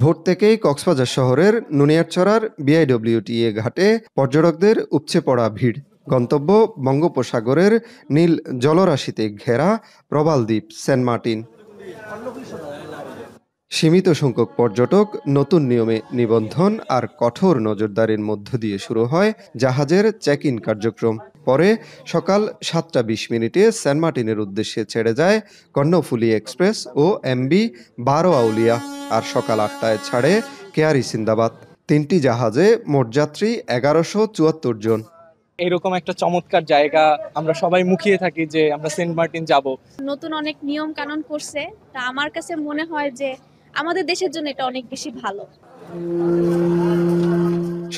ভোর থেকেই কক্সবাজার শহরের নুনিয়ারচরার বিআইডব্লিউটিএ ঘাটে পর্যটকদের উপচে পড়া ভিড়। গন্তব্য বঙ্গোপসাগরের নীল জলরাশিতে ঘেরা প্রবাল দ্বীপ সেন্ট মার্টিন। সীমিত সংখ্যক পর্যটক, নতুন নিয়মে নিবন্ধন আর কঠোর নজরদারির মধ্য দিয়ে শুরু হয় জাহাজের চেক ইন কার্যক্রম। পরে সকাল 7:20 সেন্ট মার্টিনের উদ্দেশ্যে ছেড়ে যায় কর্ণফুলী এক্সপ্রেস ও এমবি 12 আউলিয়া, আর সকাল 8টায় ছাড়ে কেয়ারি সিন্দাবাদ। 3টি জাহাজে মোট যাত্রী 1174 জন। এরকম একটা চমৎকার জায়গা আমরা সবাই মুখিয়ে থাকি যে আমরা সেন্ট মার্টিন যাব। নতুন অনেক নিয়ম কানুন করছে, তা আমার কাছে মনে হয় যে আমাদের দেশের জন্য এটা অনেক বেশি ভালো।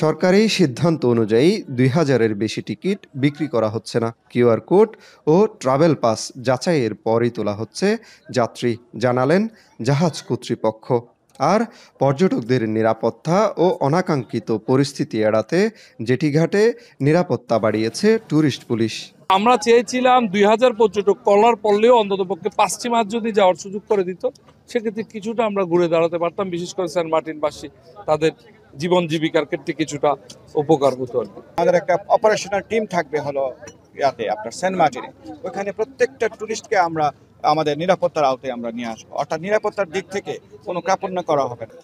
সরকারি সিদ্ধান্ত অনুযায়ী 2000-এর বেশি টিকিট বিক্রি করা হচ্ছে না। কিউআর কোড ও ট্রাভেল পাস যাচাইয়ের পরই তোলা হচ্ছে যাত্রী, জানালেন জাহাজ কর্তৃপক্ষ। আর পর্যটকদের নিরাপত্তা ও অনাকাঙ্ক্ষিত পরিস্থিতি এড়াতে জেটিঘাটে নিরাপত্তা বাড়িয়েছে ট্যুরিস্ট পুলিশ। আমরা চেয়েছিলাম 2000 পর্যটক কলার পড়লেও অন্ততপক্ষে 5টি মাস যদি যাওয়ার সুযোগ করে দিত, সেক্ষেত্রে কিছুটা আমরা ঘুরে দাঁড়াতে পারতাম। বিশেষ করে সেন্ট মার্টিনবাসী তাদের জীবন জীবিকার ক্ষেত্রে কিছুটা উপকার হতো। আমাদের একটা অপারেশনাল টিম থাকবে হলো ইয়াতে আপনার সেন্ট মার্টিনে। ওইখানে প্রত্যেকটা টুরিস্টকে আমরা আমাদের নিরাপত্তার আওতায় আমরা নিয়ে আসবো, অর্থাৎ নিরাপত্তার দিক থেকে কোনো কার্পণ্য করা হবে না।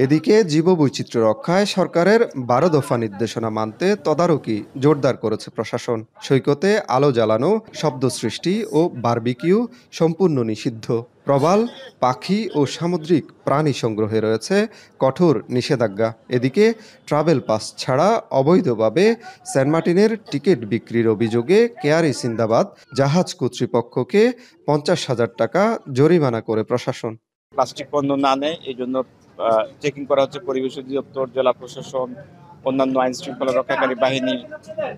এদিকে জীববৈচিত্র্য রক্ষায় সরকারের 12 দফা নির্দেশনা মানতে তদারকি জোরদার করেছে প্রশাসন। সৈকতে আলো জ্বালানো, শব্দ সৃষ্টি ও বারবিকিউ সম্পূর্ণ নিষিদ্ধ। প্রবাল, পাখি ও সামুদ্রিক প্রাণী সংগ্রহে রয়েছে কঠোর নিষেধাজ্ঞা। এদিকে ট্রাভেল পাস ছাড়া অবৈধভাবে সেন্ট মার্টিনের টিকিট বিক্রির অভিযোগে কেয়ারি সিন্দাবাদ জাহাজ কর্তৃপক্ষকে 50,000 টাকা জরিমানা করে প্রশাসন। প্লাস্টিক পণ্য না নেয় এই জন্য চেকিং করা হচ্ছে পরিবেশ অধিদপ্তর, জেলা প্রশাসন, অন্যান্য আইন শৃঙ্খলা রক্ষাকারী বাহিনী,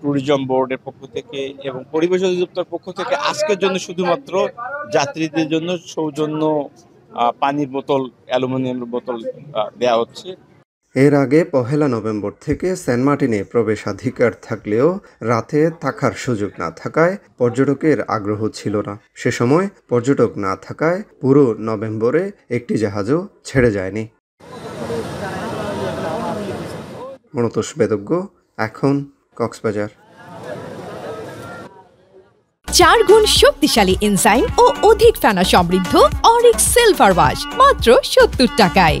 ট্যুরিজম বোর্ডের পক্ষ থেকে এবং পরিবেশ অধিদপ্তর পক্ষ থেকে আজকের জন্য শুধুমাত্র যাত্রীদের জন্য সৌজন্য পানির বোতল, অ্যালুমিনিয়ামের বোতল দেওয়া হচ্ছে। এর আগে 1 নভেম্বর থেকে সেন্ট মার্টিনে প্রবেশাধিকার থাকলেও রাতে থাকার সুযোগ না থাকায় পর্যটকের আগ্রহ ছিল না। সে সময় পর্যটক না থাকায় পুরো নভেম্বরে একটি জাহাজও ছেড়ে যায়নি। মনতোষ বেদজ্ঞ, এখন কক্সবাজার। 4 গুণ শক্তিশালী এনজাইম ও অধিক ফেনা সমৃদ্ধ অরিক সিলভার ওয়াশ মাত্র 70 টাকায়।